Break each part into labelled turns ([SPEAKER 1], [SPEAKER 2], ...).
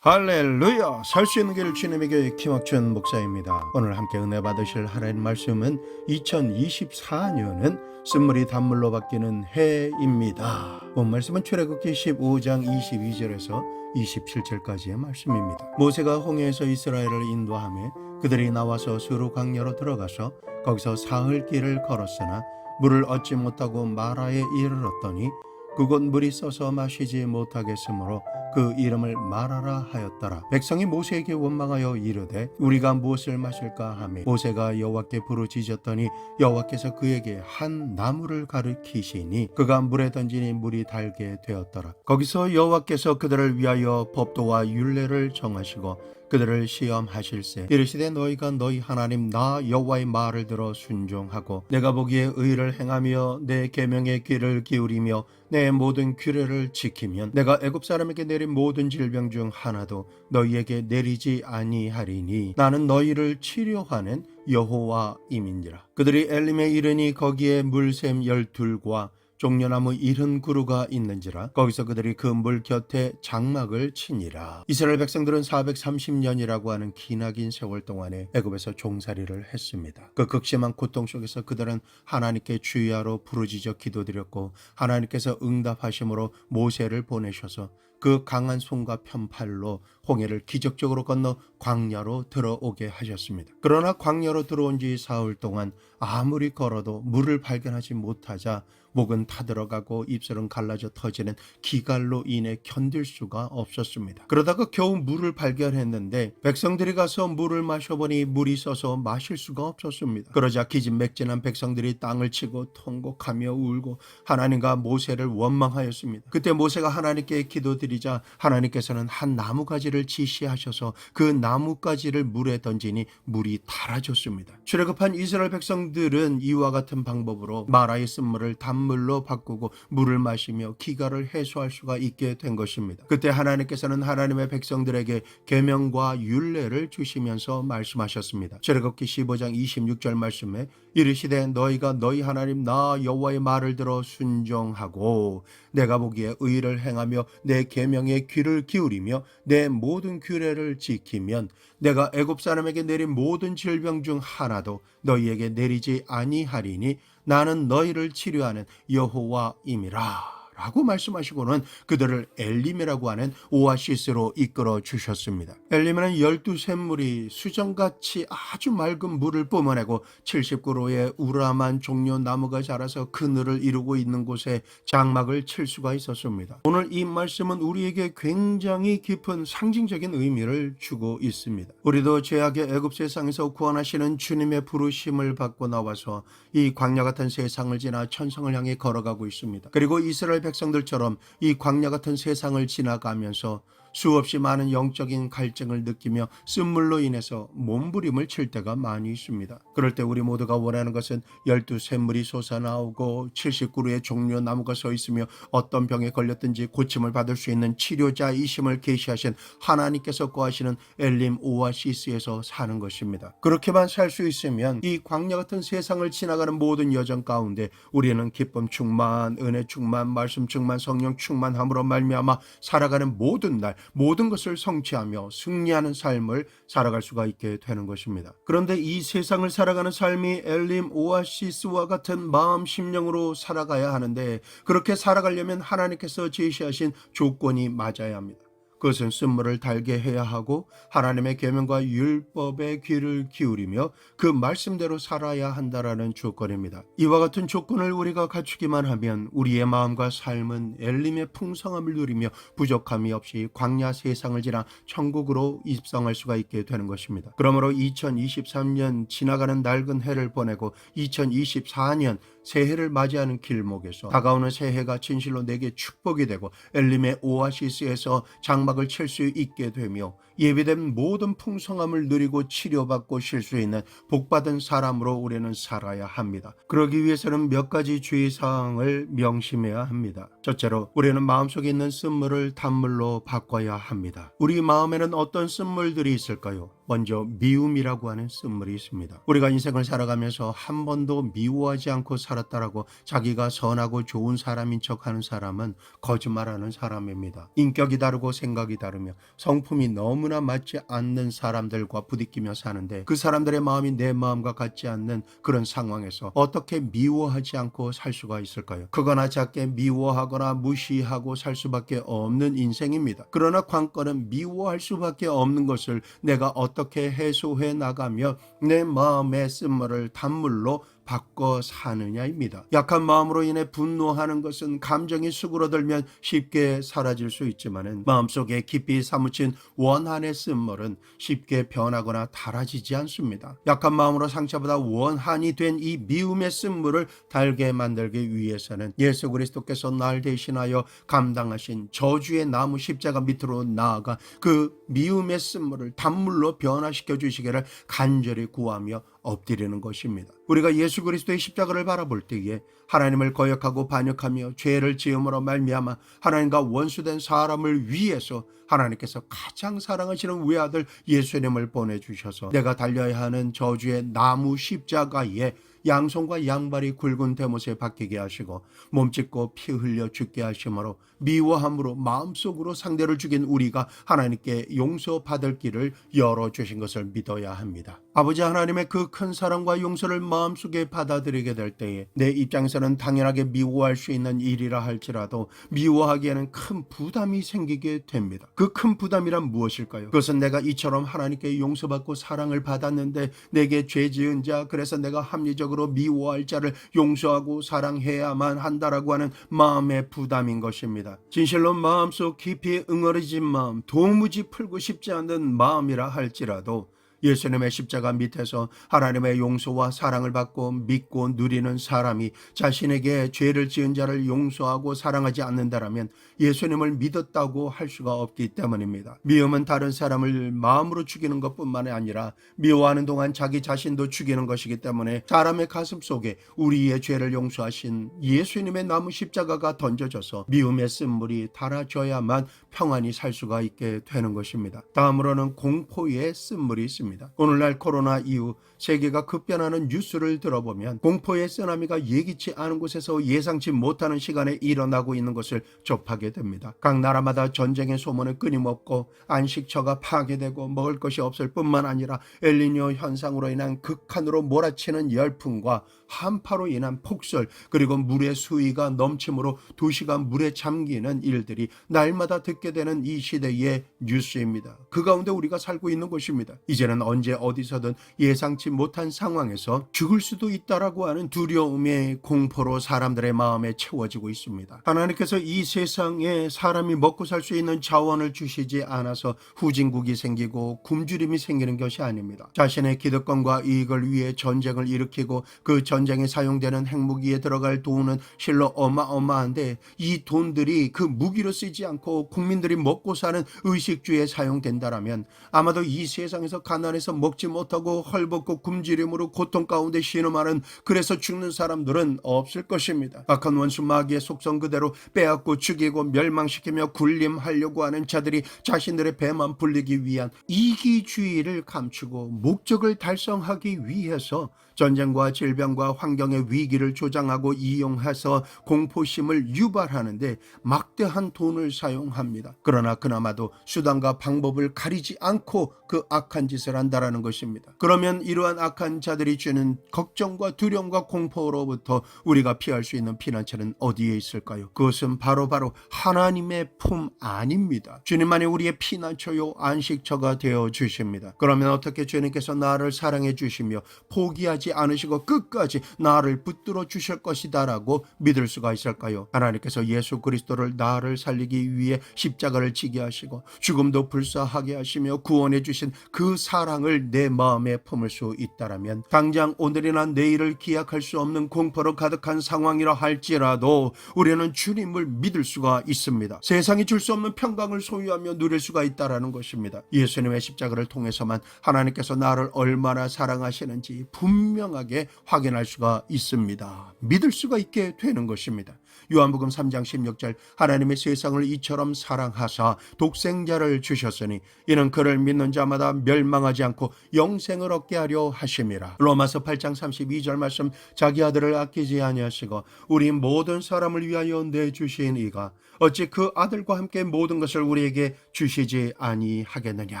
[SPEAKER 1] 할렐루야. 살 수 있는 길 주님의 교회 김학준 목사입니다. 오늘 함께 은혜 받으실 하나님 말씀은 2024년은 쓴물이 단물로 바뀌는 해입니다. 본 말씀은 출애굽기 15장 22절에서 27절까지의 말씀입니다. 모세가 홍해에서 이스라엘을 인도하며 그들이 나와서 수르 광야로 들어가서 거기서 사흘 길을 걸었으나 물을 얻지 못하고 마라에 이르렀더니 그곳 물이 써서 마시지 못하겠으므로 그 이름을 마라라 하였더라. 백성이 모세에게 원망하여 이르되 우리가 무엇을 마실까 하며 모세가 여호와께 부르짖었더니 여호와께서 그에게 한 나무를 가르치시니 그가 물에 던지니 물이 달게 되었더라. 거기서 여호와께서 그들을 위하여 법도와 율례를 정하시고 그들을 시험하실세 이르시되 너희가 너희 하나님 나 여호와의 말을 들어 순종하고 내가 보기에 의를 행하며 내 계명에 귀를 기울이며 내 모든 규례를 지키면 내가 애굽 사람에게 내린 모든 질병 중 하나도 너희에게 내리지 아니하리니 나는 너희를 치료하는 여호와임이니라. 그들이 엘림에 이르니 거기에 물샘 12과 종려나무 70그루가 있는지라. 거기서 그들이 그 물 곁에 장막을 치니라. 이스라엘 백성들은 430년이라고 하는 기나긴 세월 동안에 애굽에서 종살이를 했습니다. 그 극심한 고통 속에서 그들은 하나님께 주야로 부르짖어 기도드렸고 하나님께서 응답하심으로 모세를 보내셔서 그 강한 손과 편팔로 홍해를 기적적으로 건너 광야로 들어오게 하셨습니다. 그러나 광야로 들어온 지 사흘 동안 아무리 걸어도 물을 발견하지 못하자 목은 타들어가고 입술은 갈라져 터지는 기갈로 인해 견딜 수가 없었습니다. 그러다가 겨우 물을 발견했는데 백성들이 가서 물을 마셔보니 물이 써서 마실 수가 없었습니다. 그러자 기진맥진한 백성들이 땅을 치고 통곡하며 울고 하나님과 모세를 원망하였습니다. 그때 모세가 하나님께 기도드리자 하나님께서는 한 나무가지를 지시하셔서 그 나무가지를 물에 던지니 물이 달아졌습니다. 출애굽한 이스라엘 백성들은 이와 같은 방법으로 마라의 쓴물을 단물로 바꾸고 물을 마시며 기갈을 해소할 수가 있게 된 것입니다. 그때 하나님께서는 하나님의 백성들에게 계명과 율례를 주시면서 말씀하셨습니다. 출애굽기 15장 26절 말씀에 이르시되 너희가 너희 하나님 나 여호와의 말을 들어 순종하고 내가 보기에 의를 행하며 내 계명에 귀를 기울이며 내 모든 규례를 지키면 내가 애굽 사람에게 내린 모든 질병 중 하나도 너희에게 내리지 아니하리니 나는 너희를 치료하는 여호와임이라 라고 말씀하시고는 그들을 엘림이라고 하는 오아시스로 이끌어 주셨습니다. 엘림은 12샘물이 수정같이 아주 맑은 물을 뿜어내고 70그루의 우람한 종려 나무가 자라서 그늘을 이루고 있는 곳에 장막을 칠 수가 있었습니다. 오늘 이 말씀은 우리에게 굉장히 깊은 상징적인 의미를 주고 있습니다. 우리도 죄악의 애굽 세상에서 구원하시는 주님의 부르심을 받고 나와서 이 광야 같은 세상을 지나 천성을 향해 걸어가고 있습니다. 그리고 이스라엘 백성들처럼 이 광야 같은 세상을 지나가면서 수없이 많은 영적인 갈증을 느끼며 쓴물로 인해서 몸부림을 칠 때가 많이 있습니다. 그럴 때 우리 모두가 원하는 것은 12샘물이 솟아나오고 70그루의 종려 나무가 서 있으며 어떤 병에 걸렸든지 고침을 받을 수 있는 치료자이심을 계시하신 하나님께서 거하시는 엘림 오아시스에서 사는 것입니다. 그렇게만 살 수 있으면 이 광야 같은 세상을 지나가는 모든 여정 가운데 우리는 기쁨 충만, 은혜 충만, 말씀 충만, 성령 충만함으로 말미암아 살아가는 모든 날 모든 것을 성취하며 승리하는 삶을 살아갈 수가 있게 되는 것입니다. 그런데 이 세상을 살아가는 삶이 엘림 오아시스와 같은 마음 심령으로 살아가야 하는데 그렇게 살아가려면 하나님께서 제시하신 조건이 맞아야 합니다. 그것은 쓴물을 달게 해야 하고 하나님의 계명과 율법에 귀를 기울이며 그 말씀대로 살아야 한다라는 조건입니다. 이와 같은 조건을 우리가 갖추기만 하면 우리의 마음과 삶은 엘림의 풍성함을 누리며 부족함이 없이 광야 세상을 지나 천국으로 입성할 수가 있게 되는 것입니다. 그러므로 2023년 지나가는 낡은 해를 보내고 2024년 새해를 맞이하는 길목에서 다가오는 새해가 진실로 내게 축복이 되고 엘림의 오아시스에서 장막을 칠 수 있게 되며 예비된 모든 풍성함을 누리고 치료받고 쉴 수 있는 복받은 사람으로 우리는 살아야 합니다. 그러기 위해서는 몇 가지 주의사항을 명심해야 합니다. 첫째로 우리는 마음속에 있는 쓴물을 단물로 바꿔야 합니다. 우리 마음에는 어떤 쓴물들이 있을까요? 먼저 미움이라고 하는 쓴물이 있습니다. 우리가 인생을 살아가면서 한 번도 미워하지 않고 살아 살았다라고 자기가 선하고 좋은 사람인 척하는 사람은 거짓말하는 사람입니다. 인격이 다르고 생각이 다르며 성품이 너무나 맞지 않는 사람들과 부딪히며 사는데 그 사람들의 마음이 내 마음과 같지 않는 그런 상황에서 어떻게 미워하지 않고 살 수가 있을까요? 크거나 작게 미워하거나 무시하고 살 수밖에 없는 인생입니다. 그러나 관건은 미워할 수밖에 없는 것을 내가 어떻게 해소해 나가며 내 마음의 쓴물을 단물로 바꿔 사느냐입니다. 약한 마음으로 인해 분노하는 것은 감정이 수그러들면 쉽게 사라질 수 있지만은 마음속에 깊이 사무친 원한의 쓴물은 쉽게 변하거나 닳아지지 않습니다. 약한 마음으로 상처보다 원한이 된 이 미움의 쓴물을 달게 만들기 위해서는 예수 그리스도께서 날 대신하여 감당하신 저주의 나무 십자가 밑으로 나아가 그 미움의 쓴물을 단물로 변화시켜 주시기를 간절히 구하며 엎드리는 것입니다. 우리가 예수 그리스도의 십자가를 바라볼 때에 하나님을 거역하고 반역하며 죄를 지음으로 말미암아 하나님과 원수된 사람을 위해서 하나님께서 가장 사랑하시는 외아들 예수님을 보내주셔서 내가 달려야 하는 저주의 나무 십자가에 양손과 양발이 굵은 대못에 박히게 하시고 몸짓고 피 흘려 죽게 하심으로 미워함으로 마음속으로 상대를 죽인 우리가 하나님께 용서받을 길을 열어주신 것을 믿어야 합니다. 아버지 하나님의 그 큰 사랑과 용서를 마음속에 받아들이게 될 때에 내 입장에서는 당연하게 미워할 수 있는 일이라 할지라도 미워하기에는 큰 부담이 생기게 됩니다. 그 큰 부담이란 무엇일까요? 그것은 내가 이처럼 하나님께 용서받고 사랑을 받았는데 내게 죄 지은 자, 그래서 내가 합리적으로 미워할 자를 용서하고 사랑해야만 한다라고 하는 마음의 부담인 것입니다. 진실로 마음속 깊이 응어리진 마음, 도무지 풀고 싶지 않는 마음이라 할지라도 예수님의 십자가 밑에서 하나님의 용서와 사랑을 받고 믿고 누리는 사람이 자신에게 죄를 지은 자를 용서하고 사랑하지 않는다라면 예수님을 믿었다고 할 수가 없기 때문입니다. 미움은 다른 사람을 마음으로 죽이는 것뿐만 아니라 미워하는 동안 자기 자신도 죽이는 것이기 때문에 사람의 가슴 속에 우리의 죄를 용서하신 예수님의 나무 십자가가 던져져서 미움의 쓴물이 닳아져야만 평안히 살 수가 있게 되는 것입니다. 다음으로는 공포의 쓴물이 있습니다. 오늘날 코로나 이후 세계가 급변하는 뉴스를 들어보면 공포의 쓰나미가 예기치 않은 곳에서 예상치 못하는 시간에 일어나고 있는 것을 접하게 됩니다. 각 나라마다 전쟁의 소문은 끊임없고 안식처가 파괴되고 먹을 것이 없을 뿐만 아니라 엘니뇨 현상으로 인한 극한으로 몰아치는 열풍과 한파로 인한 폭설, 그리고 물의 수위가 넘침으로 도시가 물에 잠기는 일들이 날마다 듣게 되는 이 시대의 뉴스입니다. 그 가운데 우리가 살고 있는 것입니다. 이제는 언제 어디서든 예상치 못한 상황에서 죽을 수도 있다라고 하는 두려움의 공포로 사람들의 마음에 채워지고 있습니다. 하나님께서 이 세상에 사람이 먹고 살 수 있는 자원을 주시지 않아서 후진국이 생기고 굶주림이 생기는 것이 아닙니다. 자신의 기득권과 이익을 위해 전쟁을 일으키고 그 전쟁에 사용되는 핵무기에 들어갈 돈은 실로 어마어마한데 이 돈들이 그 무기로 쓰지 않고 국민들이 먹고 사는 의식주에 사용된다라면 아마도 이 세상에서 가난해서 먹지 못하고 헐벗고 굶주림으로 고통 가운데 신음하는, 그래서 죽는 사람들은 없을 것입니다. 악한 원수 마귀의 속성 그대로 빼앗고 죽이고 멸망시키며 군림하려고 하는 자들이 자신들의 배만 불리기 위한 이기주의를 감추고 목적을 달성하기 위해서 전쟁과 질병과 환경의 위기를 조장하고 이용해서 공포심을 유발하는데 막대한 돈을 사용합니다. 그러나 그나마도 수단과 방법을 가리지 않고 그 악한 짓을 한다라는 것입니다. 그러면 이러한 악한 자들이 주는 걱정과 두려움과 공포로부터 우리가 피할 수 있는 피난처는 어디에 있을까요? 그것은 바로 하나님의 품 안입니다. 주님만이 우리의 피난처요 안식처가 되어 주십니다. 그러면 어떻게 주님께서 나를 사랑해 주시며 포기하지 않으시고 끝까지 나를 붙들어 주실 것이다 라고 믿을 수가 있을까요? 하나님께서 예수 그리스도를 나를 살리기 위해 십자가를 지게 하시고 죽음도 불사하게 하시며 구원해 주신 그 사랑을 내 마음에 품을 수 있다라면 당장 오늘이나 내일을 기약할 수 없는 공포로 가득한 상황이라 할지라도 우리는 주님을 믿을 수가 있습니다. 세상이 줄 수 없는 평강을 소유하며 누릴 수가 있다라는 것입니다. 예수님의 십자가를 통해서만 하나님께서 나를 얼마나 사랑하시는지 분명하게 확인할 수가 있습니다. 믿을 수가 있게 되는 것입니다. 요한복음 3장 16절 하나님의 세상을 이처럼 사랑하사 독생자를 주셨으니 이는 그를 믿는 자마다 멸망하지 않고 영생을 얻게 하려 하심이라. 로마서 8장 32절 말씀 자기 아들을 아끼지 아니하시고 우리 모든 사람을 위하여 내주신 이가 어찌 그 아들과 함께 모든 것을 우리에게 주시지 아니하겠느냐.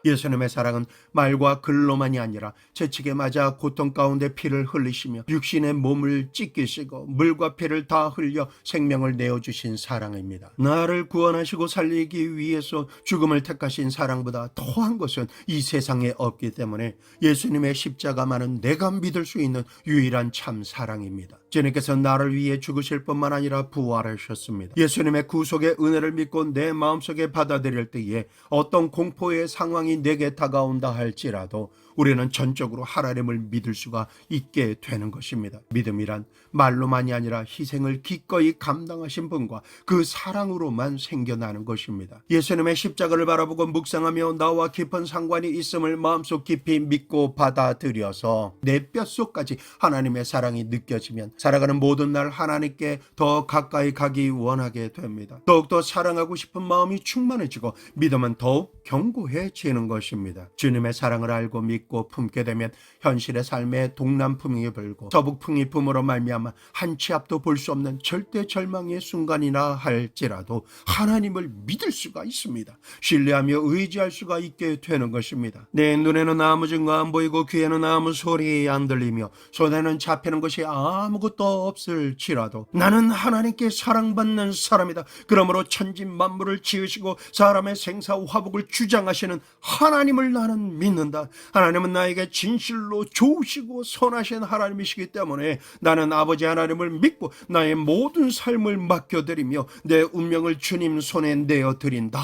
[SPEAKER 1] 예수님의 사랑은 말과 글로만이 아니라 채찍에 맞아 고통 가운데 피를 흘리시며 육신의 몸을 찢기시고 물과 피를 다 흘려 생명을 내어주신 사랑입니다. 나를 구원하시고 살리기 위해서 죽음을 택하신 사랑보다 더한 것은 이 세상에 없기 때문에 예수님의 십자가만은 내가 믿을 수 있는 유일한 참 사랑입니다. 주님께서 나를 위해 죽으실 뿐만 아니라 부활하셨습니다. 예수님의 구속의 은혜를 믿고 내 마음속에 받아들일 때에 어떤 공포의 상황이 내게 다가온다 할지라도 우리는 전적으로 하나님을 믿을 수가 있게 되는 것입니다. 믿음이란 말로만이 아니라 희생을 기꺼이 감당하신 분과 그 사랑으로만 생겨나는 것입니다. 예수님의 십자가를 바라보고 묵상하며 나와 깊은 상관이 있음을 마음속 깊이 믿고 받아들여서 내 뼛속까지 하나님의 사랑이 느껴지면 살아가는 모든 날 하나님께 더 가까이 가기 원하게 됩니다. 더욱더 사랑하고 싶은 마음이 충만해지고 믿음은 더욱 견고해지는 것입니다. 주님의 사랑을 알고 믿고 품게 되면 현실의 삶에 동남풍이 불고 서북풍이 붐으로 말미암아 한 치 앞도 볼 수 없는 절대 절망의 순간이나 할지라도 하나님을 믿을 수가 있습니다. 신뢰하며 의지할 수가 있게 되는 것입니다. 내 눈에는 아무 증거 안 보이고 귀에는 아무 소리 안 들리며 손에는 잡히는 것이 아무것도 없을지라도 나는 하나님께 사랑받는 사람이다. 그러므로 천진 만물을 지으시고 사람의 생사화복을 주장하시는 하나님을 나는 믿는다. 하나님은 나에게 진실로 좋으시고 선하신 하나님이시기 때문에 나는 아버지 하나님을 믿고 나의 모든 삶을 맡겨드리며 내 운명을 주님 손에 내어드린다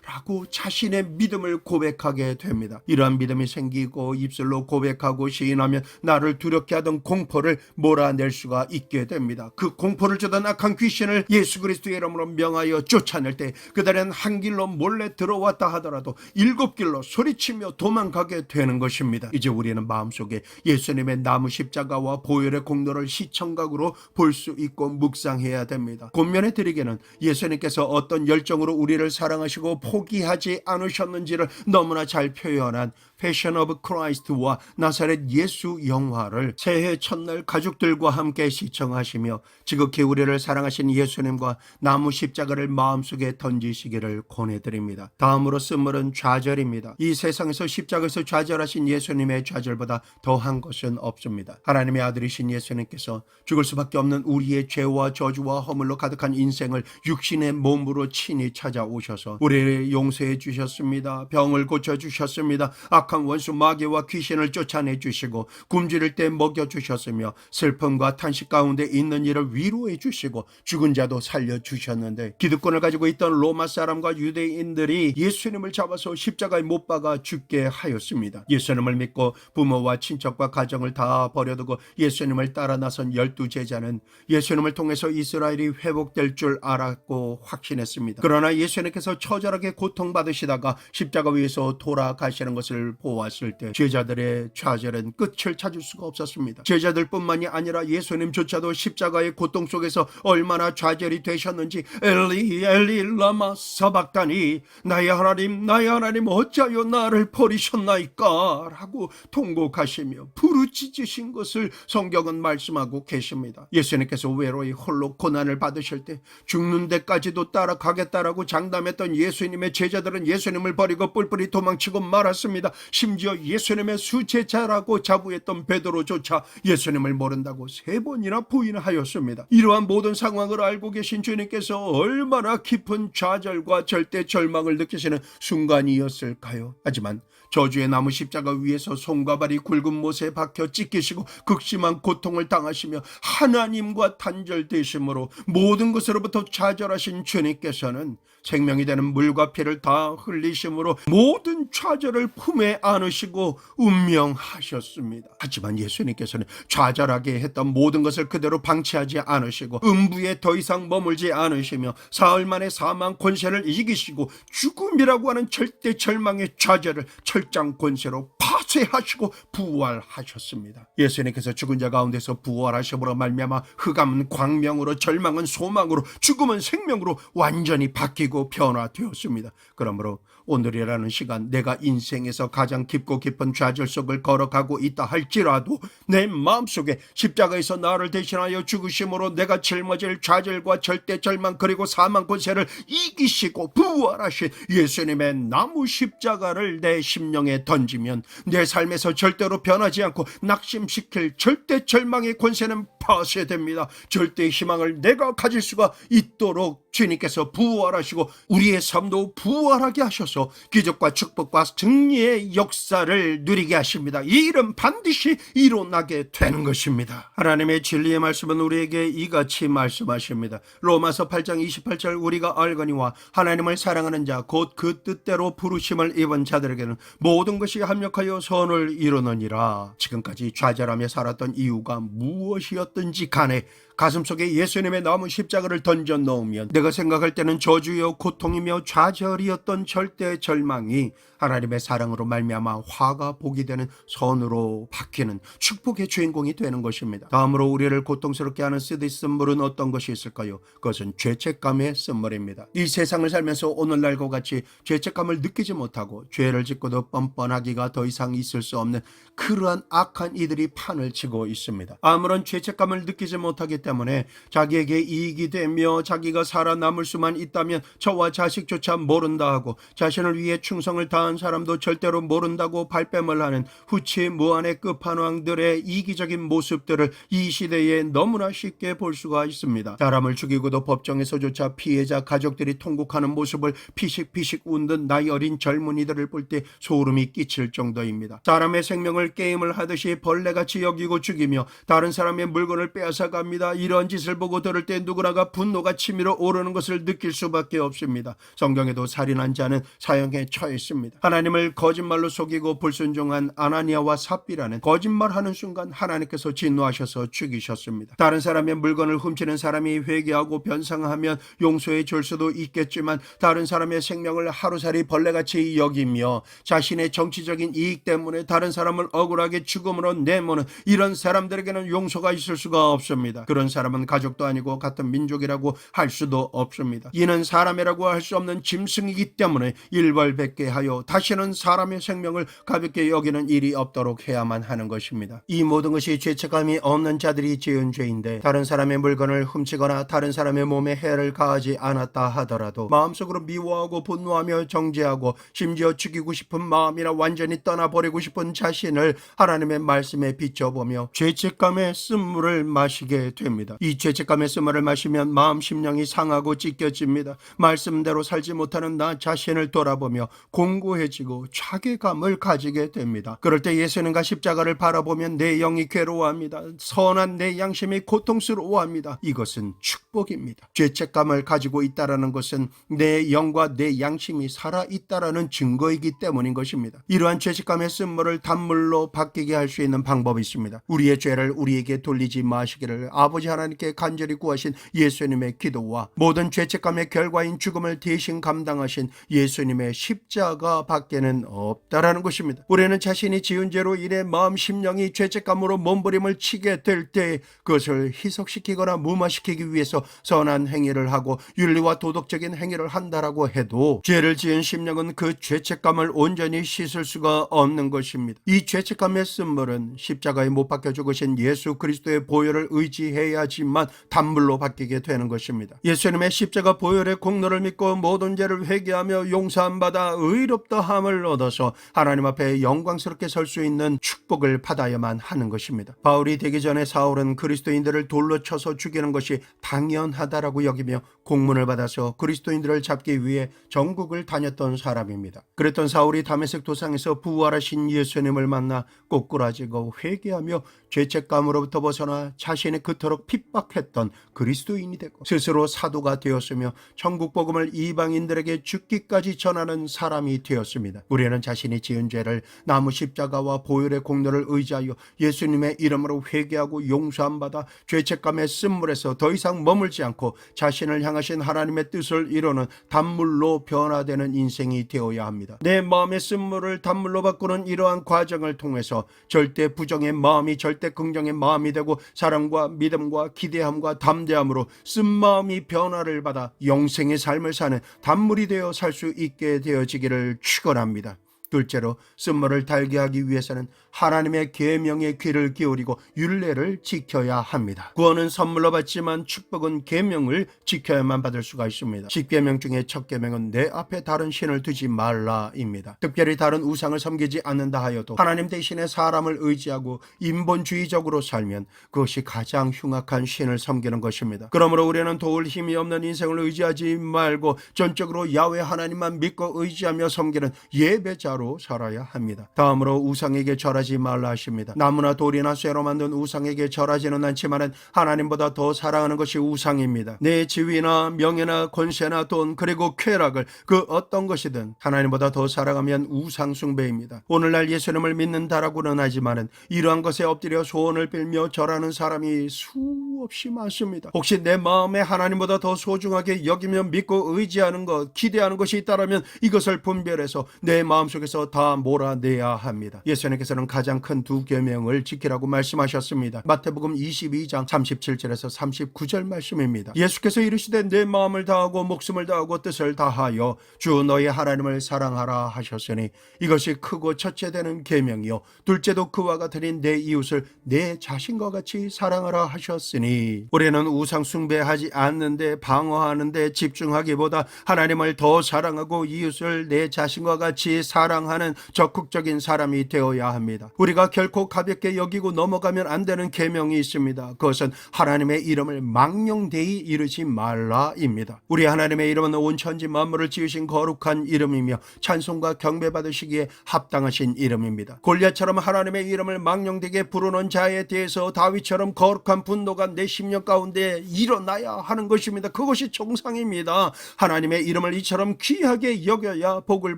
[SPEAKER 1] 라고 자신의 믿음을 고백하게 됩니다. 이러한 믿음이 생기고 입술로 고백하고 시인하면 나를 두렵게 하던 공포를 몰아낼 수가 있게 됩니다. 그 공포를 주던 악한 귀신을 예수 그리스도의 이름으로 명하여 쫓아낼 때 그들은 한 길로 몰래 들어왔다 하더라도 7길로 소리치며 도망가게 되는 것입니다. 이제 우리는 마음속에 예수님의 나무 십자가와 보혈의 공로를 시청각으로 볼 수 있고 묵상해야 됩니다. 권면해 드리기는 예수님께서 어떤 열정으로 우리를 사랑하시고 포기하지 않으셨는지를 너무나 잘 표현한 패션 오브 크라이스트와 나사렛 예수 영화를 새해 첫날 가족들과 함께 시청하시며 지극히 우리를 사랑하신 예수님과 나무 십자가를 마음속에 던지시기를 권해드립니다. 다음으로 쓴물은 좌절입니다. 이 세상에서 십자가에서 좌절하신 예수님의 좌절보다 더한 것은 없습니다. 하나님의 아들이신 예수님께서 죽을 수밖에 없는 우리의 죄와 저주와 허물로 가득한 인생을 육신의 몸으로 친히 찾아오셔서 우리를 용서해 주셨습니다. 병을 고쳐주셨습니다. 악한 원수 마귀와 귀신을 쫓아내 주시고 굶주릴 때 먹여주셨으며 슬픔과 탄식 가운데 있는 이를 위로해 주시고 죽은 자도 살려주셨는데 기득권을 가지고 있던 로마 사람과 유대인들이 예수님을 잡아서 십자가에 못 박아 죽게 하였습니다. 예수님을 믿고 부모와 친척과 가정을 다 버려두고 예수님을 따라 나선 12제자는 예수님을 통해서 이스라엘이 회복될 줄 알았고 확신했습니다. 그러나 예수님께서 처절하게 고통받으시다가 십자가 위에서 돌아가시는 것을 보았을 때 제자들의 좌절은 끝을 찾을 수가 없었습니다. 제자들뿐만이 아니라 예수님조차도 십자가의 고통 속에서 얼마나 좌절이 되셨는지 엘리 엘리 라마 사박다니 나의 하나님 어찌하여 나를 버리셨나이까 라고 통곡하시며 부르짖으신 것을 성경은 말씀하고 계십니다. 예수님께서 외로이 홀로 고난을 받으실 때 죽는 데까지도 따라가겠다라고 장담했던 예수님의 제자들은 예수님을 버리고 뿔뿔이 도망치고 말았습니다. 심지어 예수님의 수제자라고 자부했던 베드로조차 예수님을 모른다고 3번이나 부인하였습니다. 이러한 모든 상황을 알고 계신 주님께서 얼마나 깊은 좌절과 절대 절망을 느끼시는 순간이었을까요? 하지만 저주의 나무 십자가 위에서 손과 발이 굵은 못에 박혀 찢기시고 극심한 고통을 당하시며 하나님과 단절되심으로 모든 것으로부터 좌절하신 주님께서는 생명이 되는 물과 피를 다 흘리심으로 모든 좌절을 품에 안으시고 운명하셨습니다. 하지만 예수님께서는 좌절하게 했던 모든 것을 그대로 방치하지 않으시고 음부에 더 이상 머물지 않으시며 사흘 만에 사망 권세를 이기시고 죽음이라고 하는 절대 절망의 좌절을 철장 권세로 압제하시고 부활하셨습니다. 예수님께서 죽은 자 가운데서 부활하심으로 말미암아 흑암은 광명으로, 절망은 소망으로, 죽음은 생명으로 완전히 바뀌고 변화되었습니다. 그러므로 오늘이라는 시간, 내가 인생에서 가장 깊고 깊은 좌절 속을 걸어가고 있다 할지라도 내 마음속에 십자가에서 나를 대신하여 죽으심으로 내가 짊어질 좌절과 절대 절망 그리고 사망 권세를 이기시고 부활하신 예수님의 나무 십자가를 내 심령에 던지면 내 삶에서 절대로 변하지 않고 낙심시킬 절대 절망의 권세는 파쇄됩니다. 절대 희망을 내가 가질 수가 있도록 주님께서 부활하시고 우리의 삶도 부활하게 하셔서 기적과 축복과 승리의 역사를 누리게 하십니다. 이 일은 반드시 일어나게 되는 것입니다. 하나님의 진리의 말씀은 우리에게 이같이 말씀하십니다. 로마서 8장 28절, 우리가 알거니와 하나님을 사랑하는 자 곧 그 뜻대로 부르심을 입은 자들에게는 모든 것이 합력하여 선을 이루느니라. 지금까지 좌절하며 살았던 이유가 무엇이었든지 간에 가슴속에 예수님의 남은 십자가를 던져 넣으면 내가 생각할 때는 저주요 고통이며 좌절이었던 절대 절망이 하나님의 사랑으로 말미암아 화가 복이 되는 선으로 바뀌는 축복의 주인공이 되는 것입니다. 다음으로 우리를 고통스럽게 하는 쓰디 쓴물은 어떤 것이 있을까요? 그것은 죄책감의 쓴물입니다. 이 세상을 살면서 오늘날과 같이 죄책감을 느끼지 못하고 죄를 짓고도 뻔뻔하기가 더 이상 있을 수 없는 그러한 악한 이들이 판을 치고 있습니다. 아무런 죄책감을 느끼지 못하기 때문에 자기에게 이익이 되며 자기가 살아남을 수만 있다면 저와 자식조차 모른다 하고 자신을 위해 충성을 다한 사람도 절대로 모른다고 발뺌을 하는 후치무한의 끝판왕들의 이기적인 모습들을 이 시대에 너무나 쉽게 볼 수가 있습니다. 사람을 죽이고도 법정에서조차 피해자 가족들이 통곡하는 모습을 피식피식 웃는 나이 어린 젊은이들을 볼 때 소름이 끼칠 정도입니다. 사람의 생명을 게임을 하듯이 벌레같이 여기고 죽이며 다른 사람의 물건을 빼앗아갑니다. 이런 짓을 보고 들을 때 누구나가 분노가 치밀어 오르는 것을 느낄 수밖에 없습니다. 성경에도 살인한 자는 사형에 처했습니다. 하나님을 거짓말로 속이고 불순종한 아나니아와 삽비라는 거짓말하는 순간 하나님께서 진노하셔서 죽이셨습니다. 다른 사람의 물건을 훔치는 사람이 회개하고 변상하면 용서해 줄 수도 있겠지만 다른 사람의 생명을 하루살이 벌레같이 여기며 자신의 정치적인 이익 때문에 다른 사람을 억울하게 죽음으로 내모는 이런 사람들에게는 용서가 있을 수가 없습니다. 그런 사람은 가족도 아니고 같은 민족이라고 할 수도 없습니다. 이는 사람이라고 할 수 없는 짐승이기 때문에 일벌백계 하여 다시는 사람의 생명을 가볍게 여기는 일이 없도록 해야만 하는 것입니다. 이 모든 것이 죄책감이 없는 자들이 지은 죄인데 다른 사람의 물건을 훔치거나 다른 사람의 몸에 해를 가하지 않았다 하더라도 마음속으로 미워하고 분노하며 정죄하고 심지어 죽이고 싶은 마음이나 완전히 떠나버리고 싶은 자신을 하나님의 말씀에 비춰보며 죄책감의 쓴물을 마시게 됩니다. 이 죄책감의 쓴물을 마시면 마음 심령이 상하고 찢겨집니다. 말씀대로 살지 못하는 나 자신을 돌아보며 공고해지고 자괴감을 가지게 됩니다. 그럴 때 예수님과 십자가를 바라보면 내 영이 괴로워합니다. 선한 내 양심이 고통스러워합니다. 이것은 축복입니다. 죄책감을 가지고 있다라는 것은 내 영과 내 양심이 살아있다라는 증거이기 때문인 것입니다. 이러한 죄책감의 쓴물을 단물로 바뀌게 할 수 있는 방법이 있습니다. 우리의 죄를 우리에게 돌리지 마시기를 아버지 하나님께 간절히 구하신 예수님의 기도와 모든 죄책감의 결과인 죽음을 대신 감당하신 예수님의 십자가 밖에는 없다라는 것입니다. 우리는 자신이 지은 죄로 인해 마음 심령이 죄책감으로 몸부림을 치게 될 때 그것을 희석시키거나 무마시키기 위해서 선한 행위를 하고 윤리와 도덕적인 행위를 한다라고 해도 죄를 지은 심령은 그 죄책감을 온전히 씻을 수가 없는 것입니다. 이 죄책감의 쓴물은 십자가에 못 박혀 죽으신 예수 그리스도의 보혈을 의지해야지만 단물로 바뀌게 되는 것입니다. 예수님의 십자가 보혈의 공로를 믿고 모든 죄를 회개하며 용서함 받아 의롭다함을 얻어서 하나님 앞에 영광스럽게 설 수 있는 축복을 받아야만 하는 것입니다. 바울이 되기 전에 사울은 그리스도인들을 돌로 쳐서 죽이는 것이 당연하다라고 여기며 공문을 받아서 그리스도인들을 잡기 위해 전국을 다녔던 사람입니다. 그랬던 사울이 다메섹 도상에서 부활하신 예수님을 만나 꼬꾸라지고 회개하며 죄책감으로부터 벗어나 그러나 자신이 그토록 핍박했던 그리스도인이 되고 스스로 사도가 되었으며 천국 복음을 이방인들에게 죽기까지 전하는 사람이 되었습니다. 우리는 자신이 지은 죄를 나무 십자가와 보혈의 공로를 의지하여 예수님의 이름으로 회개하고 용서함 받아 죄책감의 쓴물에서 더 이상 머물지 않고 자신을 향하신 하나님의 뜻을 이루는 단물로 변화되는 인생이 되어야 합니다. 내 마음의 쓴물을 단물로 바꾸는 이러한 과정을 통해서 절대 부정의 마음이 절대 긍정의 마음이 되고 사랑과 믿음과 기대함과 담대함으로 쓴 마음이 변화를 받아 영생의 삶을 사는 단물이 되어 살 수 있게 되어지기를 축원합니다. 둘째로 쓴물을 달게 하기 위해서는 하나님의 계명에 귀를 기울이고 율례를 지켜야 합니다. 구원은 선물로 받지만 축복은 계명을 지켜야만 받을 수가 있습니다. 10계명 중에 첫 계명은 내 앞에 다른 신을 두지 말라입니다. 특별히 다른 우상을 섬기지 않는다 하여도 하나님 대신에 사람을 의지하고 인본주의적으로 살면 그것이 가장 흉악한 신을 섬기는 것입니다. 그러므로 우리는 도울 힘이 없는 인생을 의지하지 말고 전적으로 야훼 하나님만 믿고 의지하며 섬기는 예배자로 살아야 합니다. 다음으로 우상에게 절하지 말라 하십니다. 나무나 돌이나 쇠로 만든 우상에게 절하지는 않지만 하나님보다 더 사랑하는 것이 우상입니다. 내 지위나 명예나 권세나 돈 그리고 쾌락을 그 어떤 것이든 하나님보다 더 사랑하면 우상 숭배입니다. 오늘날 예수님을 믿는다라고는 하지만 이러한 것에 엎드려 소원을 빌며 절하는 사람이 수없이 많습니다. 혹시 내 마음에 하나님보다 더 소중하게 여기며 믿고 의지하는 것, 기대하는 것이 있다면 이것을 분별해서 내 마음속에서 다 몰아내야 합니다. 예수님께서는 가장 큰 두 계명을 지키라고 말씀하셨습니다. 마태복음 22장 37절에서 39절 말씀입니다. 예수께서 이르시되 내 마음을 다하고 목숨을 다하고 뜻을 다하여 주 너의 하나님을 사랑하라 하셨으니 이것이 크고 첫째 되는 계명이요 둘째도 그와 같으니 내 이웃을 내 자신과 같이 사랑하라 하셨으니 우리는 우상 숭배하지 않는데 방어하는데 집중하기보다 하나님을 더 사랑하고 이웃을 내 자신과 같이 사랑하는 적극적인 사람이 되어야 합니다. 우리가 결코 가볍게 여기고 넘어가면 안 되는 계명이 있습니다. 그것은 하나님의 이름을 망령되이 이르지 말라입니다. 우리 하나님의 이름은 온 천지 만물을 지으신 거룩한 이름이며 찬송과 경배받으시기에 합당하신 이름입니다. 골리앗처럼 하나님의 이름을 망령되게 부르는 자에 대해서 다윗처럼 거룩한 분노가 내 심령 가운데 일어나야 하는 것입니다. 그것이 정상입니다. 하나님의 이름을 이처럼 귀하게 여겨야 복을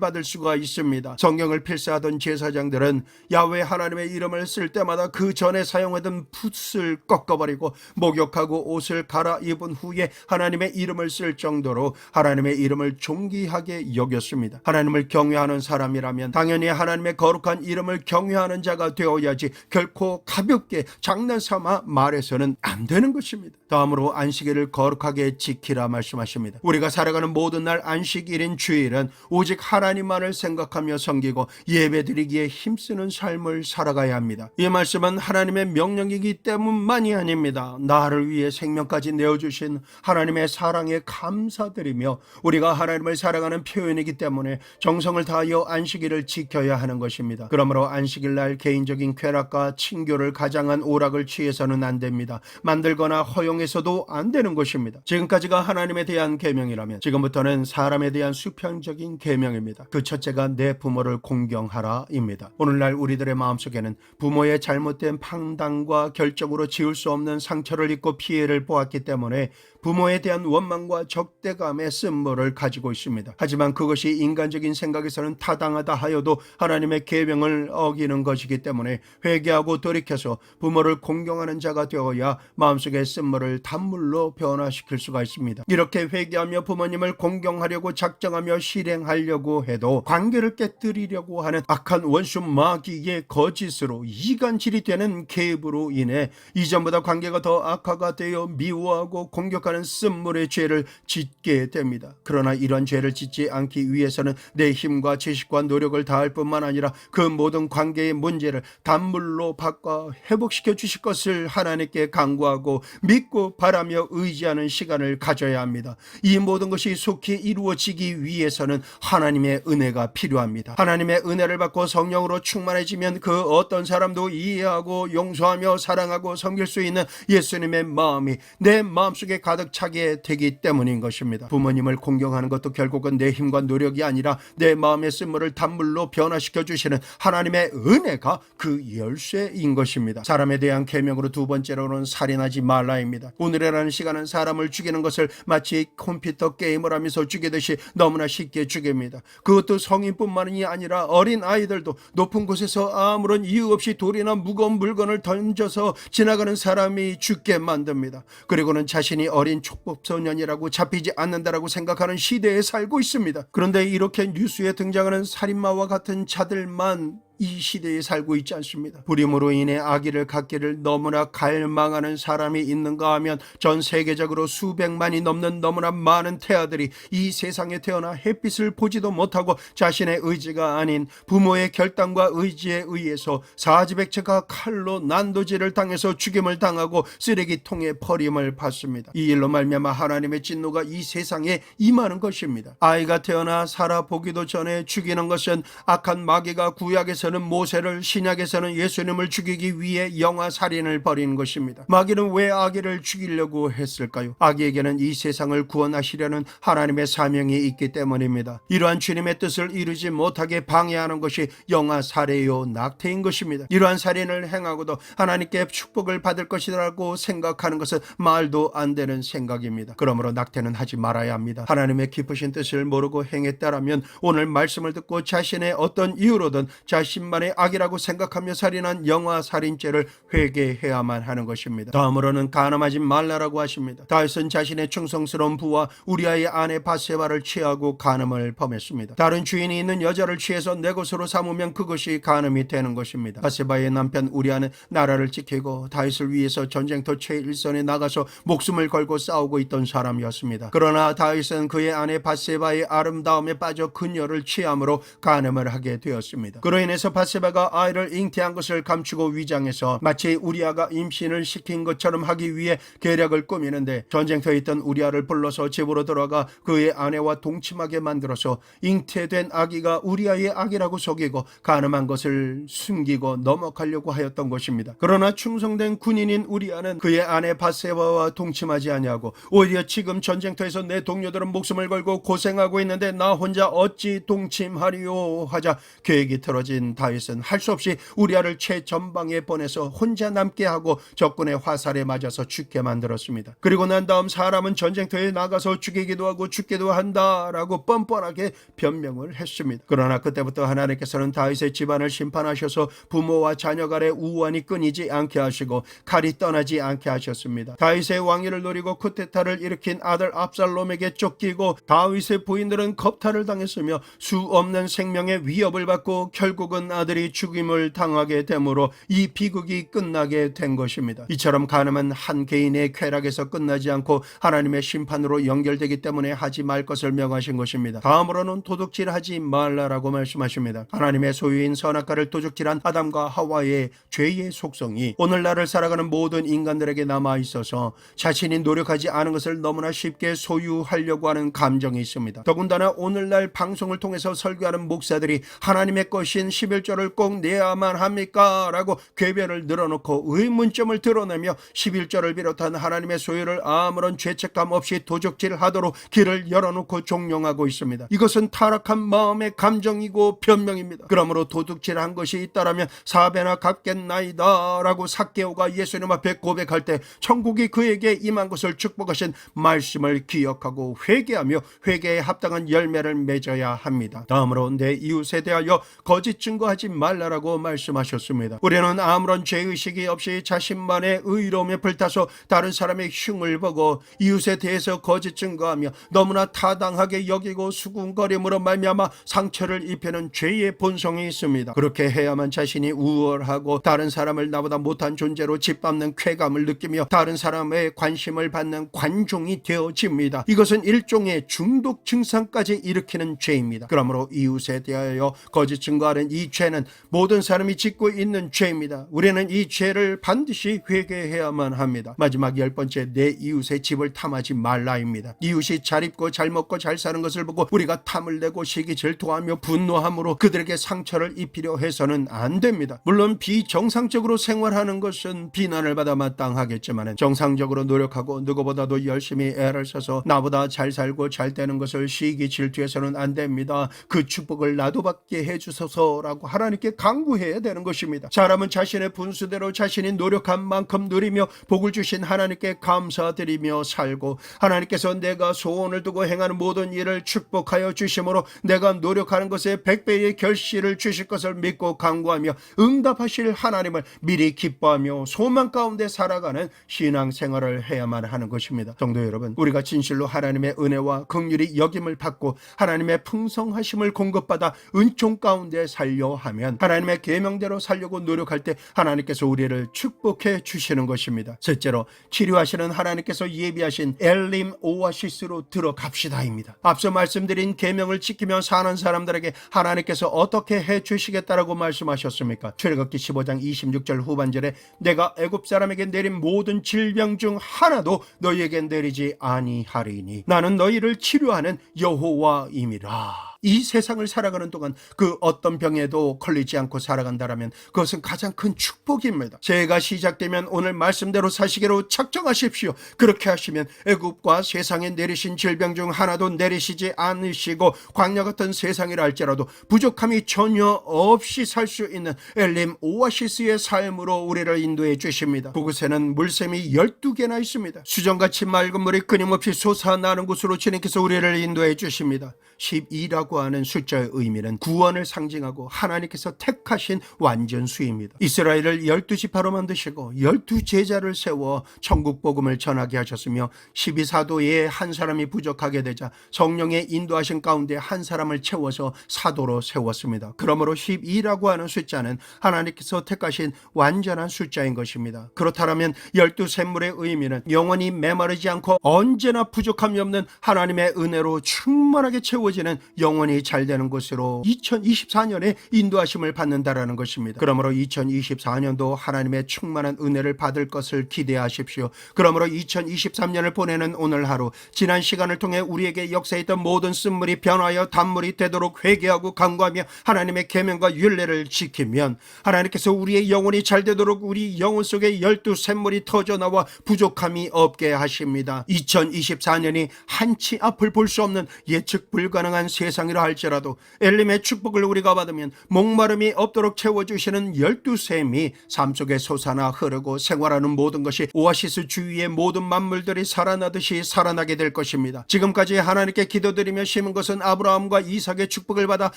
[SPEAKER 1] 받을 수가 있습니다. 성경을 필사하던 제사장들은 야훼 하나님의 이름을 쓸 때마다 그 전에 사용하던 붓을 꺾어버리고 목욕하고 옷을 갈아입은 후에 하나님의 이름을 쓸 정도로 하나님의 이름을 존귀하게 여겼습니다. 하나님을 경외하는 사람이라면 당연히 하나님의 거룩한 이름을 경외하는 자가 되어야지 결코 가볍게 장난삼아 말해서는 안 되는 것입니다. 다음으로 안식일을 거룩하게 지키라 말씀하십니다. 우리가 살아가는 모든 날 안식일인 주일은 오직 하나님만을 생각하며 섬기고 예배드리기에 힘쓰는 삶을 살아가야 합니다. 이 말씀은 하나님의 명령이기 때문만이 아닙니다. 나를 위해 생명까지 내어주신 하나님의 사랑에 감사드리며 우리가 하나님을 사랑하는 표현이기 때문에 정성을 다하여 안식일을 지켜야 하는 것입니다. 그러므로 안식일날 개인적인 쾌락과 친교를 가장한 오락을 취해서는 안 됩니다. 만들거나 허용해서도 안 되는 것입니다. 지금까지가 하나님에 대한 계명이라면 지금부터는 사람에 대한 수평적인 계명입니다. 그 첫째가 내 부모를 공경하라입니다. 오늘날 우리들의 마음속에는 부모의 잘못된 판단과 결정으로 지울 수 없는 상처를 입고 피해를 보았기 때문에 부모에 대한 원망과 적대감의 쓴물을 가지고 있습니다. 하지만 그것이 인간적인 생각에서는 타당하다 하여도 하나님의 계명을 어기는 것이기 때문에 회개하고 돌이켜서 부모를 공경하는 자가 되어야 마음속의 쓴물을 단물로 변화시킬 수가 있습니다. 이렇게 회개하며 부모님을 공경하려고 작정하며 실행하려고 해도 관계를 깨뜨리려고 하는 악한 원수 마귀의 거짓으로 이간질이 되는 계획으로 인해 이전보다 관계가 더 악화가 되어 미워하고 공격하는 쓴물의 죄를 짓게 됩니다. 그러나 이런 죄를 짓지 않기 위해서는 내 힘과 지식과 노력을 다할 뿐만 아니라 그 모든 관계의 문제를 단물로 바꿔 회복시켜 주실 것을 하나님께 간구하고 믿고 바라며 의지하는 시간을 가져야 합니다. 이 모든 것이 속히 이루어지기 위해서는 하나님의 은혜가 필요합니다. 하나님의 은혜를 받고 성령으로 충만해지면 그 어떤 사람도 이해하고 용서하며 사랑하고 섬길 수 있는 예수님의 마음이 내 마음속에 가득 가득 차게 되기 때문인 것입니다. 부모님을 공경하는 것도 결국은 내 힘과 노력이 아니라 내 마음의 쓴물을 단물로 변화시켜 주시는 하나님의 은혜가 그 열쇠인 것입니다. 사람에 대한 계명으로 두 번째로는 살인하지 말라입니다. 오늘이라는 시간은 사람을 죽이는 것을 마치 컴퓨터 게임을 하면서 죽이듯이 너무나 쉽게 죽입니다. 그것도 성인뿐만이 아니라 어린 아이들도 높은 곳에서 아무런 이유 없이 돌이나 무거운 물건을 던져서 지나가는 사람이 죽게 만듭니다. 그리고는 자신이 어린 촉법소년이라고 잡히지 않는다라고 생각하는 시대에 살고 있습니다. 그런데 이렇게 뉴스에 등장하는 살인마와 같은 자들만 이 시대에 살고 있지 않습니다. 불임으로 인해 아기를 갖기를 너무나 갈망하는 사람이 있는가 하면 전 세계적으로 수백만이 넘는 너무나 많은 태아들이 이 세상에 태어나 햇빛을 보지도 못하고 자신의 의지가 아닌 부모의 결단과 의지에 의해서 사지백체가 칼로 난도질을 당해서 죽임을 당하고 쓰레기통에 버림을 받습니다. 이 일로 말미암아 하나님의 진노가 이 세상에 임하는 것입니다. 아이가 태어나 살아보기도 전에 죽이는 것은 악한 마귀가 구약에서는 모세를, 신약에서는 예수님을 죽이기 위해 영아살인을 벌이는 것입니다. 마귀는 왜 아기를 죽이려고 했을까요? 아기에게는 이 세상을 구원하시려는 하나님의 사명이 있기 때문입니다. 이러한 주님의 뜻을 이루지 못하게 방해하는 것이 영아살해요 낙태인 것입니다. 이러한 살인을 행하고도 하나님께 축복을 받을 것이라고 생각하는 것은 말도 안 되는 생각입니다. 그러므로 낙태는 하지 말아야 합니다. 하나님의 깊으신 뜻을 모르고 행했다라면 오늘 말씀을 듣고 자신의 어떤 이유로든 자신만의 악이라고 생각하며 살인한 영아살인죄를 회개해야만 하는 것입니다. 다음으로는 간음하지 말라라고 하십니다. 다윗은 자신의 충성스러운 부하 우리아의 아내 바세바를 취하고 간음을 범했습니다. 다른 주인이 있는 여자를 취해서 내 것으로 삼으면 그것이 간음이 되는 것입니다. 바세바의 남편 우리아는 나라를 지키고 다윗을 위해서 전쟁터 최일선에 나가서 목숨을 걸고 싸우고 있던 사람이었습니다. 그러나 다윗은 그의 아내 바세바의 아름다움에 빠져 그녀를 취함으로 간음을 하게 되었습니다. 그로 인해서 바세바가 아이를 잉태한 것을 감추고 위장해서 마치 우리아가 임신을 시킨 것처럼 하기 위해 계략을 꾸미는데 전쟁터에 있던 우리아를 불러서 집으로 들어가 그의 아내와 동침하게 만들어서 잉태된 아기가 우리아의 아기라고 속이고 간음한 것을 숨기고 넘어가려고 하였던 것입니다. 그러나 충성된 군인인 우리아는 그의 아내 바세바와 동침하지 아니하고 오히려 지금 전쟁터에서 내 동료들은 목숨을 걸고 고생하고 있는데 나 혼자 어찌 동침하리요 하자 계획이 틀어진 다윗은 할 수 없이 우리아를 최전방에 보내서 혼자 남게 하고 적군의 화살에 맞아서 죽게 만들었습니다. 그리고 난 다음 사람은 전쟁터에 나가서 죽이기도 하고 죽기도 한다라고 뻔뻔하게 변명을 했습니다. 그러나 그때부터 하나님께서는 다윗의 집안을 심판하셔서 부모와 자녀 간의 우환이 끊이지 않게 하시고 칼이 떠나지 않게 하셨습니다. 다윗의 왕위를 노리고 쿠데타를 일으킨 아들 압살롬에게 쫓기고 다윗의 부인들은 겁탈을 당했으며 수 없는 생명의 위협을 받고 결국은 아들이 죽임을 당하게 되므로 이 비극이 끝나게 된 것입니다. 이처럼 간음은 한 개인의 쾌락에서 끝나지 않고 하나님의 심판으로 연결되기 때문에 하지 말 것을 명하신 것입니다. 다음으로는 도둑질하지 말라라고 말씀하십니다. 하나님의 소유인 선악과를 도둑질한 아담과 하와의 죄의 속성이 오늘날을 살아가는 모든 인간들에게 남아 있어서 자신이 노력하지 않은 것을 너무나 쉽게 소유하려고 하는 감정이 있습니다. 더군다나 오늘날 방송을 통해서 설교하는 목사들이 하나님의 것인 11조를 꼭 내야만 합니까? 라고 궤변을 늘어놓고 의문점을 드러내며 11조를 비롯한 하나님의 소유를 아무런 죄책감 없이 도적질하도록 길을 열어놓고 종용하고 있습니다. 이것은 타락한 마음의 감정이고 변명입니다. 그러므로 도둑질한 것이 있다라면 4배나 갚겠나이다 라고 삭개오가 예수님 앞에 고백할 때 천국이 그에게 임한 것을 축복하신 말씀을 기억하고 회개하며 회개에 합당한 열매를 맺어야 합니다. 다음으로 내 이웃에 대하여 거짓 증거하지 말라라고 말씀하셨습니다. 우리는 아무런 죄의식이 없이 자신만의 의로움에 불타서 다른 사람의 흉을 보고 이웃에 대해서 거짓 증거하며 너무나 타당하게 여기고 수군거림으로 말미암아 상처를 입히는 죄의 본성이 있습니다. 그렇게 해야만 자신이 우월하고 다른 사람을 나보다 못한 존재로 짓밟는 쾌감을 느끼며 다른 사람의 관심을 받는 관종이 되어집니다. 이것은 일종의 중독 증상까지 일으키는 죄입니다. 그러므로 이웃에 대하여 거짓 증거하는 이 이 죄는 모든 사람이 짓고 있는 죄입니다. 우리는 이 죄를 반드시 회개해야만 합니다. 마지막 10번째, 내 이웃의 집을 탐하지 말라입니다. 이웃이 잘 입고 잘 먹고 잘 사는 것을 보고 우리가 탐을 내고 시기 질투하며 분노함으로 그들에게 상처를 입히려 해서는 안 됩니다. 물론 비정상적으로 생활하는 것은 비난을 받아 마땅하겠지만 정상적으로 노력하고 누구보다도 열심히 애를 써서 나보다 잘 살고 잘 되는 것을 시기 질투해서는 안 됩니다. 그 축복을 나도 받게 해주소서라고 하나님께 간구해야 되는 것입니다. 사람은 자신의 분수대로 자신이 노력한 만큼 누리며 복을 주신 하나님께 감사드리며 살고, 하나님께서 내가 소원을 두고 행하는 모든 일을 축복하여 주심으로 내가 노력하는 것에 100배의 결실을 주실 것을 믿고 간구하며 응답하실 하나님을 미리 기뻐하며 소망 가운데 살아가는 신앙생활을 해야만 하는 것입니다. 성도 여러분, 우리가 진실로 하나님의 은혜와 긍휼이 여김을 받고 하나님의 풍성하심을 공급받아 은총 가운데 살려 하면, 하나님의 계명대로 살려고 노력할 때 하나님께서 우리를 축복해 주시는 것입니다. 셋째로, 치료하시는 하나님께서 예비하신 엘림 오아시스로 들어갑시다입니다. 앞서 말씀드린 계명을 지키며 사는 사람들에게 하나님께서 어떻게 해 주시겠다라고 말씀하셨습니까? 출애굽기 15장 26절 후반절에 내가 애굽 사람에게 내린 모든 질병 중 하나도 너희에게 내리지 아니하리니 나는 너희를 치료하는 여호와임이라. 이 세상을 살아가는 동안 그 어떤 병에도 걸리지 않고 살아간다라면 그것은 가장 큰 축복입니다. 새해가 시작되면 오늘 말씀대로 사시기로 작정하십시오. 그렇게 하시면 애굽과 세상에 내리신 질병 중 하나도 내리시지 않으시고 광야 같은 세상이라 할지라도 부족함이 전혀 없이 살 수 있는 엘림 오아시스의 삶으로 우리를 인도해 주십니다. 그곳에는 물샘이 12개나 있습니다. 수정같이 맑은 물이 끊임없이 솟아나는 곳으로 주님께서 우리를 인도해 주십니다. 12라고 하는 숫자의 의미는 구원을 상징하고 하나님께서 택하신 완전수입니다. 이스라엘을 12지파로 만드시고 12제자를 세워 천국 복음을 전하게 하셨으며 12사도에 한 사람이 부족하게 되자 성령의 인도하신 가운데 한 사람을 채워서 사도로 세웠습니다. 그러므로 12라고 하는 숫자는 하나님께서 택하신 완전한 숫자인 것입니다. 그렇다면 12샘물의 의미는 영원히 메마르지 않고 언제나 부족함이 없는 하나님의 은혜로 충만하게 채워지는 영원히 잘 되는 것으로 2024년에 인도하심을 받는다라는 것입니다. 그러므로 2024년도 하나님의 충만한 은혜를 받을 것을 기대하십시오. 그러므로 2023년을 보내는 오늘 하루, 지난 시간을 통해 우리에게 역사했던 모든 쓴물이 변하여 단물이 되도록 회개하고 간구하며 하나님의 계명과 율례를 지키면 하나님께서 우리의 영혼이 잘 되도록 우리 영혼 속에 12샘물이 터져나와 부족함이 없게 하십니다. 2024년이 한치 앞을 볼 수 없는 예측 불가능한 세상이라 할지라도 엘림의 축복을 우리가 받으면 목마름이 없도록 채워주시는 12샘이 삶 속에 솟아나 흐르고 생활하는 모든 것이 오아시스 주위의 모든 만물들이 살아나듯이 살아나게 될 것입니다. 지금까지 하나님께 기도드리며 심은 것은 아브라함과 이삭의 축복을 받아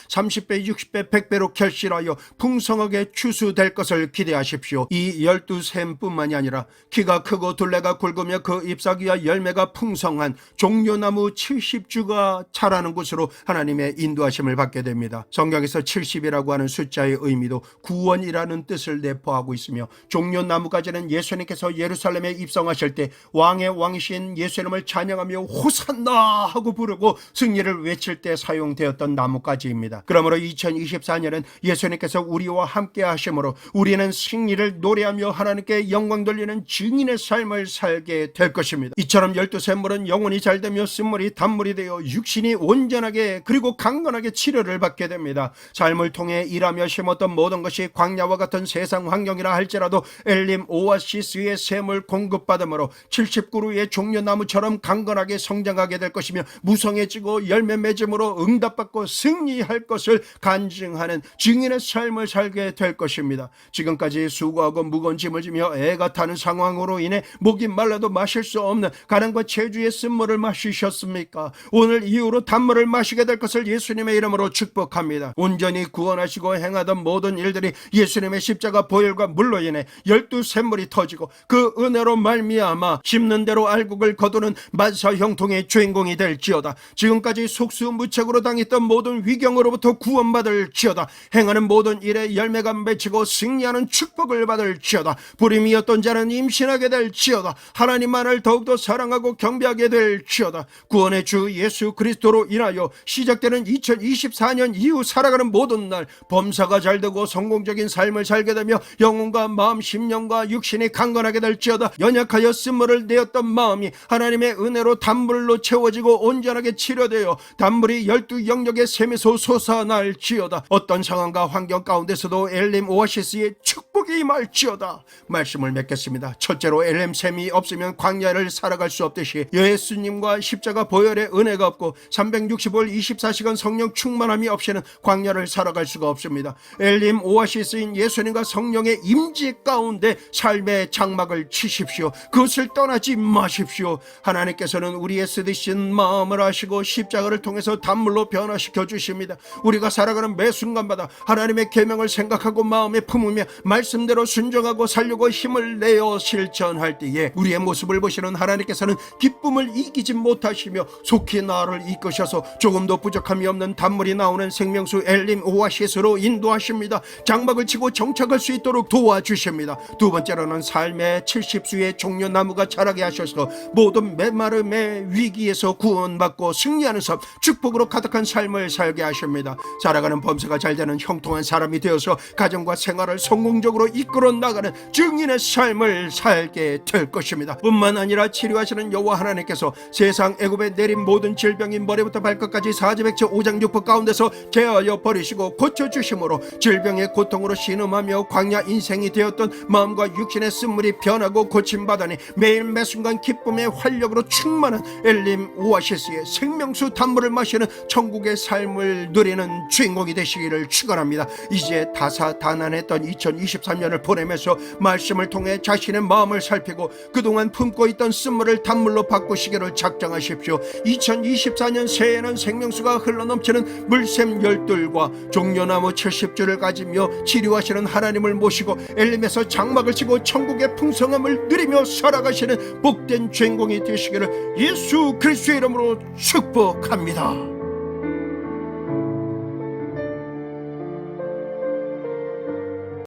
[SPEAKER 1] 30배, 60배, 100배로 결실하여 풍성하게 추수될 것을 기대하십시오. 이 12샘뿐만이 아니라 키가 크고 둘레가 굵으며 그 잎사귀와 열매가 풍성한 종려나무 70주가 자라는 곳으로 하나님의 인도하심을 받게 됩니다. 성경에서 70이라고 하는 숫자의 의미도 구원이라는 뜻을 내포하고 있으며 종려나무까지는 예수님께서 예루살렘에 입성하실 때 왕의 왕이신 예수님을 찬양하며 호산나 하고 부르고 승리를 외칠 때 사용되었던 나무까지입니다. 그러므로 2024년은 예수님께서 우리와 함께 하심으로 우리는 승리를 노래하며 하나님께 영광 돌리는 증인의 삶을 살게 될 것입니다. 이처럼 12샘물은 영혼이 잘되며 쓴물이 단물이 되어 육신이 온전하게 그리고 강건하게 치료를 받게 됩니다. 삶을 통해 일하며 심었던 모든 것이 광야와 같은 세상 환경이라 할지라도 엘림 오아시스의 샘을 공급받음으로 70그루의 종려나무처럼 강건하게 성장하게 될 것이며 무성해지고 열매 맺음으로 응답받고 승리할 것을 간증하는 증인의 삶을 살게 될 것입니다. 지금까지 수고하고 무거운 짐을 지며 애가 타는 상황으로 인해 목이 말라도 마실 수 없는 가난과 체주의 쓴물을 마시셨습니까? 오늘 이후로 단물을 마시게 될 것을 예수님의 이름으로 축복합니다. 온전히 구원하시고 행하던 모든 일들이 예수님의 십자가 보혈과 물로 인해 12샘물이 터지고 그 은혜로 말미암아 심는 대로 알곡을 거두는 만사 형통의 주인공이 될지어다. 지금까지 속수무책으로 당했던 모든 위경으로부터 구원받을지어다. 행하는 모든 일에 열매가 맺히고 승리하는 축복을 받을지어다. 불임이었던 자는 임신하게 될지어다. 하나님만을 더욱더 사랑하고 경배하게 될지어다. 구원의 주 예수 그리스도로 인하여 시작된 바뀌는 2024년 이후 살아가는 모든 날 범사가 잘되고 성공적인 삶을 살게 되며 영혼과 마음, 심령과 육신이 강건하게 될지어다. 연약하여 쓴물을 내었던 마음이 하나님의 은혜로 단물로 채워지고 온전하게 치료되어 단물이 12영역의 샘에서 솟아날지어다. 어떤 상황과 환경 가운데서도 엘림 오아시스의 축복이 임할지어다. 말씀을 맺겠습니다. 첫째로 엘림 샘이 없으면 광야를 살아갈 수 없듯이 예수님과 십자가 보혈의 은혜가 없고 365일 24시간 성령 충만함이 없이는 광야를 살아갈 수가 없습니다. 엘림 오아시스인 예수님과 성령의 임재 가운데 삶의 장막을 치십시오. 그것을 떠나지 마십시오. 하나님께서는 우리의 쓰디신 마음을 아시고 십자가를 통해서 단물로 변화시켜 주십니다. 우리가 살아가는 매 순간마다 하나님의 계명을 생각하고 마음에 품으며 말씀대로 순종하고 살려고 힘을 내어 실천할 때에 우리의 모습을 보시는 하나님께서는 기쁨을 이기지 못하시며 속히 나를 이끄셔서 조금도 부족함이 없는 단물이 나오는 생명수 엘림 오아시스로 인도하십니다. 장막을 치고 정착할 수 있도록 도와주십니다. 두 번째로는 삶의 70수의 종려나무가 자라게 하셔서 모든 메마름의 위기에서 구원받고 승리하는 삶, 축복으로 가득한 삶을 살게 하십니다. 살아가는 범사가 잘되는 형통한 사람이 되어서 가정과 생활을 성공적으로 이끌어 나가는 증인의 삶을 살게 될 것입니다. 뿐만 아니라 치료하시는 여호와 하나님께서 세상 애굽에 내린 모든 질병이 머리부터 발끝까지 사지백체 5장 6부 가운데서 제하여 버리시고 고쳐주심으로 질병의 고통으로 신음하며 광야 인생이 되었던 마음과 육신의 쓴물이 변하고 고침받으니 매일 매순간 기쁨의 활력으로 충만한 엘림 오아시스의 생명수 단물을 마시는 천국의 삶을 누리는 주인공이 되시기를 축원합니다. 이제 다사다난했던 2023년을 보내면서 말씀을 통해 자신의 마음을 살피고 그동안 품고 있던 쓴물을 단물로 바꾸시기를 작정하십시오. 2024년 새해에는 생명수가 흘러넘치는 물샘 12들과 종려나무 70주를 가지며 치료하시는 하나님을 모시고 엘림에서 장막을 치고 천국의 풍성함을 누리며 살아가시는 복된 주인공이 되시기를 예수 그리스도의 이름으로 축복합니다.